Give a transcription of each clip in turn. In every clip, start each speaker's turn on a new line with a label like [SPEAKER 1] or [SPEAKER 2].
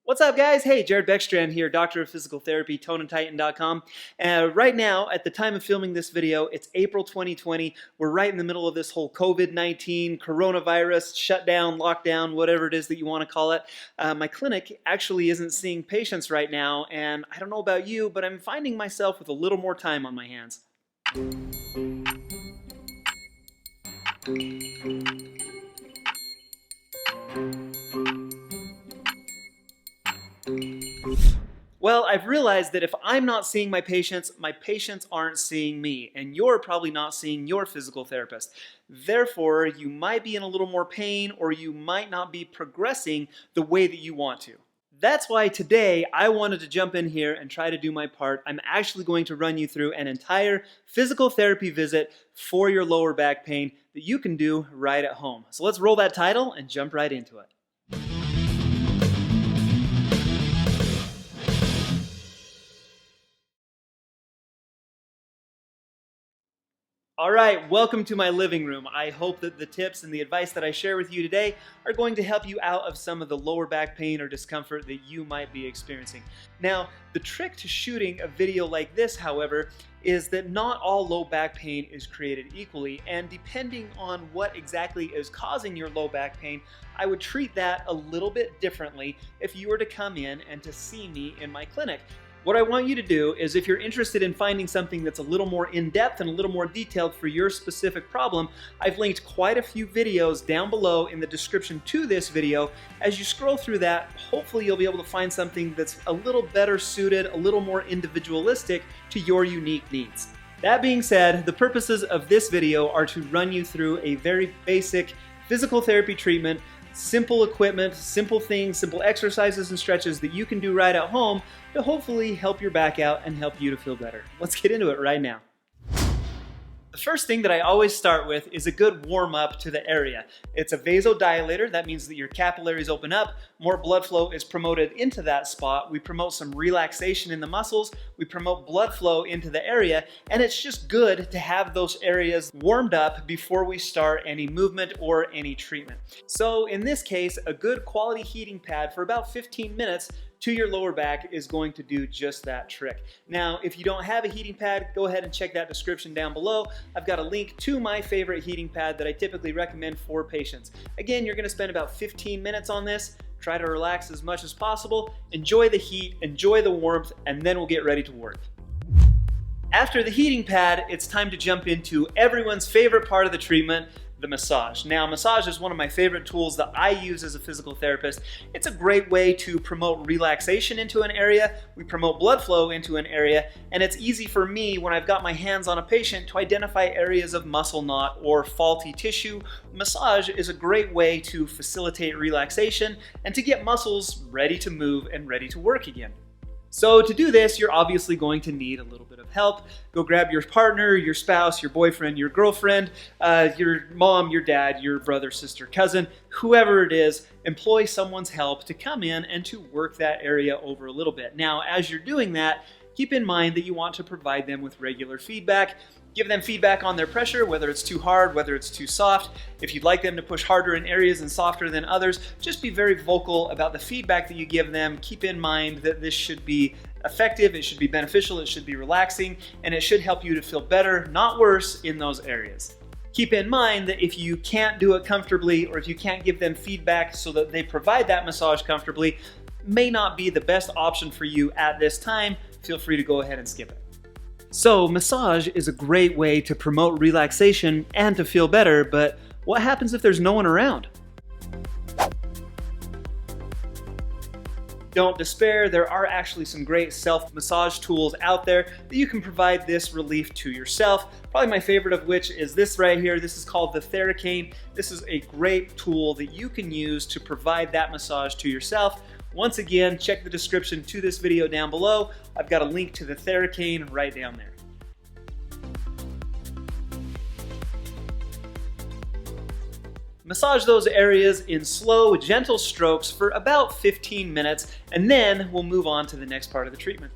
[SPEAKER 1] What's up, guys? Hey, Jared Beckstrand here, Doctor of Physical Therapy, ToneandTitan.com. Right now, at the time of filming this video, it's April 2020. We're right in the middle of this whole COVID-19, coronavirus, shutdown, lockdown, whatever it is that you want to call it. My clinic actually isn't seeing patients right now, and I don't know about you, but I'm finding myself with a little more time on my hands. Well, I've realized that if I'm not seeing my patients aren't seeing me, and you're probably not seeing your physical therapist. Therefore, you might be in a little more pain, or you might not be progressing the way that you want to. That's why today I wanted to jump in here and try to do my part. I'm actually going to run you through an entire physical therapy visit for your lower back pain that you can do right at home. So let's roll that title and jump right into it. All right, welcome to my living room. I hope that the tips and the advice that I share with you today are going to help you out of some of the lower back pain or discomfort that you might be experiencing. Now, the trick to shooting a video like this, however, is that not all low back pain is created equally, and depending on what exactly is causing your low back pain, I would treat that a little bit differently if you were to come in and to see me in my clinic. What I want you to do is, if you're interested in finding something that's a little more in-depth and a little more detailed for your specific problem, I've linked quite a few videos down below in the description to this video. As you scroll through that, hopefully you'll be able to find something that's a little better suited, a little more individualistic to your unique needs. That being said, the purposes of this video are to run you through a very basic physical therapy treatment, simple equipment, simple things, simple exercises and stretches that you can do right at home to hopefully help your back out and help you to feel better. Let's get into it right now. The first thing that I always start with is a good warm-up to the area. It's a vasodilator. That means that your capillaries open up, more blood flow is promoted into that spot. We promote some relaxation in the muscles, we promote blood flow into the area, and it's just good to have those areas warmed up before we start any movement or any treatment. So in this case, a good quality heating pad for about 15 minutes to your lower back is going to do just that trick. Now, if you don't have a heating pad, go ahead and check that description down below. I've got a link to my favorite heating pad that I typically recommend for patients. Again, you're gonna spend about 15 minutes on this. Try to relax as much as possible, enjoy the heat, enjoy the warmth, and then we'll get ready to work. After the heating pad, it's time to jump into everyone's favorite part of the treatment, the massage. Now, massage is one of my favorite tools that I use as a physical therapist. It's a great way to promote relaxation into an area, we promote blood flow into an area, and it's easy for me when I've got my hands on a patient to identify areas of muscle knot or faulty tissue. Massage is a great way to facilitate relaxation and to get muscles ready to move and ready to work again. So to do this, you're obviously going to need a little bit of help. Go grab your partner, your spouse, your boyfriend, your girlfriend, your mom, your dad, your brother, sister, cousin, whoever it is, employ someone's help to come in and to work that area over a little bit. Now, as you're doing that, keep in mind that you want to provide them with regular feedback. Give them feedback on their pressure, whether it's too hard, whether it's too soft. If you'd like them to push harder in areas and softer than others, just be very vocal about the feedback that you give them. Keep in mind that this should be effective, it should be beneficial, it should be relaxing, and it should help you to feel better, not worse, in those areas. Keep in mind that if you can't do it comfortably, or if you can't give them feedback so that they provide that massage comfortably, may not be the best option for you at this time. Feel free to go ahead and skip it. So, massage is a great way to promote relaxation and to feel better, but what happens if there's no one around? Don't despair, there are actually some great self-massage tools out there that you can provide this relief to yourself. Probably my favorite of which is this right here. This is called the Theracane. This is a great tool that you can use to provide that massage to yourself. Once again, check the description to this video down below. I've got a link to the Theracane right down there. Massage those areas in slow, gentle strokes for about 15 minutes, and then we'll move on to the next part of the treatment.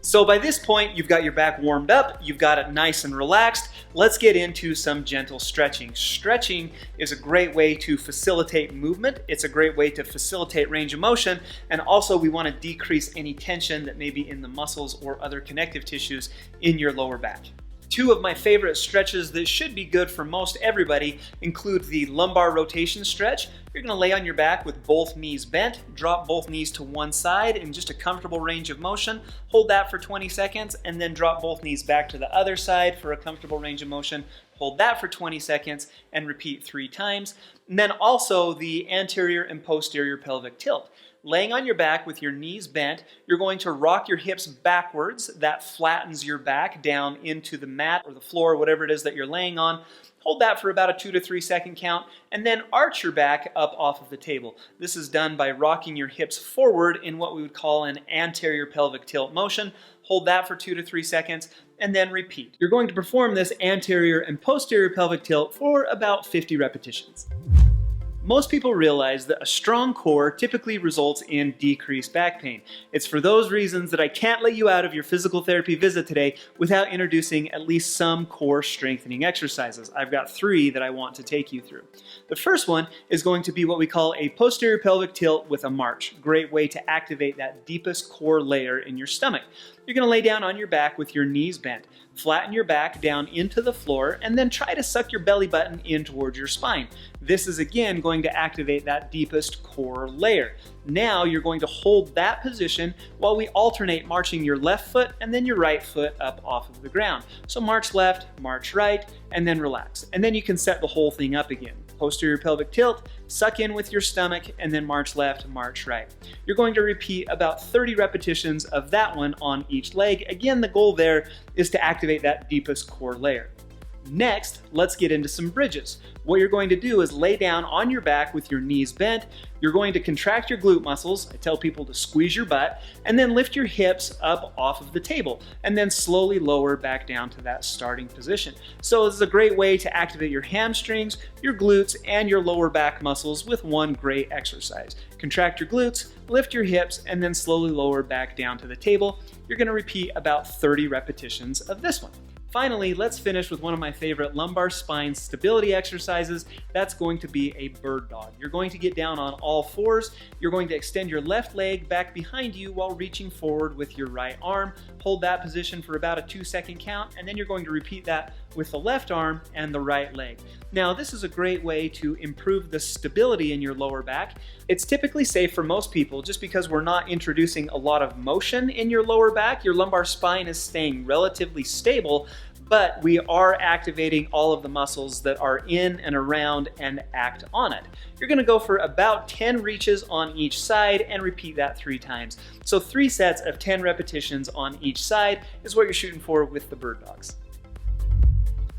[SPEAKER 1] So by this point, you've got your back warmed up, you've got it nice and relaxed. Let's get into some gentle stretching. Stretching is a great way to facilitate movement. It's a great way to facilitate range of motion. And also we want to decrease any tension that may be in the muscles or other connective tissues in your lower back. Two of my favorite stretches that should be good for most everybody include the lumbar rotation stretch. You're going to lay on your back with both knees bent, drop both knees to one side in just a comfortable range of motion, hold that for 20 seconds, and then drop both knees back to the other side for a comfortable range of motion, hold that for 20 seconds, and repeat 3 times. And then also the anterior and posterior pelvic tilt. Laying on your back with your knees bent, you're going to rock your hips backwards. That flattens your back down into the mat or the floor, whatever it is that you're laying on. Hold that for about a 2 to 3 second count, and then arch your back up off of the table. This is done by rocking your hips forward in what we would call an anterior pelvic tilt motion. Hold that for 2 to 3 seconds, and then repeat. You're going to perform this anterior and posterior pelvic tilt for about 50 repetitions. Most people realize that a strong core typically results in decreased back pain. It's for those reasons that I can't let you out of your physical therapy visit today without introducing at least some core strengthening exercises. I've got 3 that I want to take you through. The first one is going to be what we call a posterior pelvic tilt with a march. Great way to activate that deepest core layer in your stomach. You're going to lay down on your back with your knees bent. Flatten your back down into the floor and then try to suck your belly button in towards your spine. This is again going to activate that deepest core layer. Now you're going to hold that position while we alternate marching your left foot and then your right foot up off of the ground. So march left, march right, and then relax. And then you can set the whole thing up again. Posterior pelvic tilt, suck in with your stomach, and then march left, march right. You're going to repeat about 30 repetitions of that one on each leg. Again, the goal there is to activate that deepest core layer. Next, let's get into some bridges. What you're going to do is lay down on your back with your knees bent. You're going to contract your glute muscles. I tell people to squeeze your butt, and then lift your hips up off of the table, and then slowly lower back down to that starting position. So this is a great way to activate your hamstrings, your glutes, and your lower back muscles with one great exercise. Contract your glutes, lift your hips, and then slowly lower back down to the table. You're going to repeat about 30 repetitions of this one. Finally, let's finish with one of my favorite lumbar spine stability exercises. That's going to be a bird dog. You're going to get down on all fours. You're going to extend your left leg back behind you while reaching forward with your right arm. Hold that position for about a 2-second count, and then you're going to repeat that with the left arm and the right leg. Now, this is a great way to improve the stability in your lower back. It's typically safe for most people just because we're not introducing a lot of motion in your lower back. Your lumbar spine is staying relatively stable, but we are activating all of the muscles that are in and around and act on it. You're going to go for about 10 reaches on each side and repeat that 3 times. So 3 sets of 10 repetitions on each side is what you're shooting for with the bird dogs.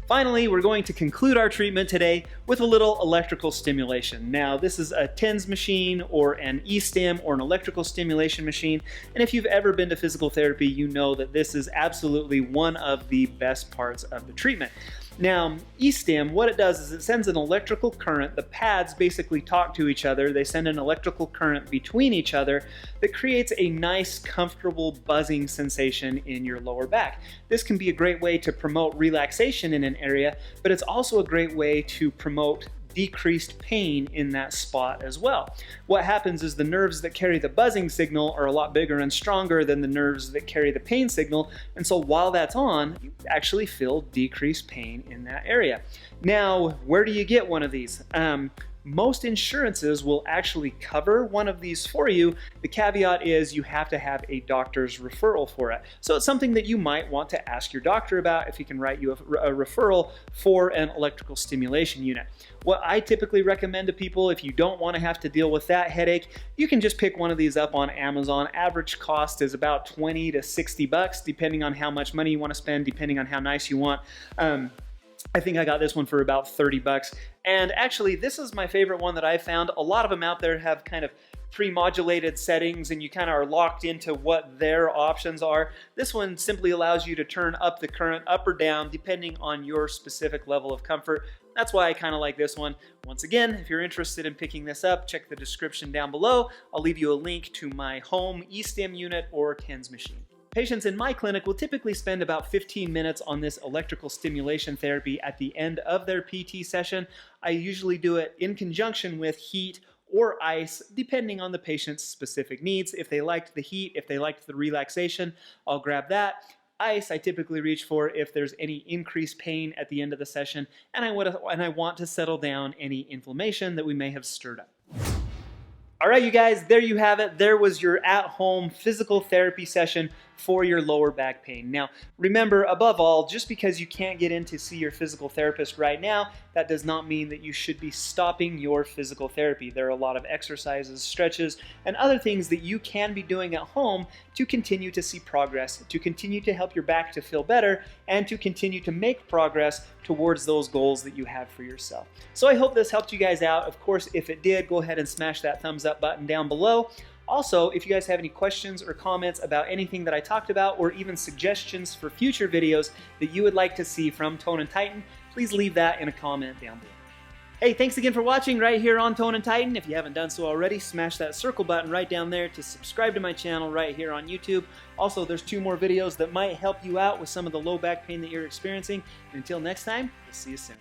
[SPEAKER 1] Finally, we're going to conclude our treatment today with a little electrical stimulation. Now, this is a TENS machine or an E-STIM or an electrical stimulation machine. And if you've ever been to physical therapy, you know that this is absolutely one of the best parts of the treatment. Now, E-STIM, what it does is it sends an electrical current. The pads basically talk to each other. They send an electrical current between each other that creates a nice, comfortable buzzing sensation in your lower back. This can be a great way to promote relaxation in an area, but it's also a great way to promote decreased pain in that spot as well. What happens is the nerves that carry the buzzing signal are a lot bigger and stronger than the nerves that carry the pain signal, and so while that's on, you actually feel decreased pain in that area. Now, where do you get one of these? Most insurances will actually cover one of these for you. The caveat is you have to have a doctor's referral for it. So it's something that you might want to ask your doctor about if he can write you a referral for an electrical stimulation unit. What I typically recommend to people, if you don't want to have to deal with that headache, you can just pick one of these up on Amazon. Average cost is about 20 to 60 bucks, depending on how much money you want to spend, depending on how nice you want. I think I got this one for about 30 bucks. And actually, this is my favorite one that I found. A lot of them out there have kind of pre-modulated settings and you kind of are locked into what their options are. This one simply allows you to turn up the current up or down depending on your specific level of comfort. That's why I kind of like this one. Once again, if you're interested in picking this up, check the description down below. I'll leave you a link to my home E-STIM unit or TENS machine. Patients in my clinic will typically spend about 15 minutes on this electrical stimulation therapy at the end of their PT session. I usually do it in conjunction with heat or ice, depending on the patient's specific needs. If they liked the heat, if they liked the relaxation, I'll grab that. Ice, I typically reach for if there's any increased pain at the end of the session, and I want to settle down any inflammation that we may have stirred up. All right, you guys, there you have it. There was your at-home physical therapy session for your lower back pain. Now, remember, above all, just because you can't get in to see your physical therapist right now, that does not mean that you should be stopping your physical therapy. There are a lot of exercises, stretches, and other things that you can be doing at home to continue to see progress, to continue to help your back to feel better, and to continue to make progress towards those goals that you have for yourself. So I hope this helped you guys out. Of course, if it did, go ahead and smash that thumbs up button down below. Also, if you guys have any questions or comments about anything that I talked about, or even suggestions for future videos that you would like to see from Tone and Tighten, please leave that in a comment down below. Hey, thanks again for watching right here on Tone and Tighten. If you haven't done so already, smash that circle button right down there to subscribe to my channel right here on YouTube. Also, there's 2 more videos that might help you out with some of the low back pain that you're experiencing. And until next time, we'll see you soon.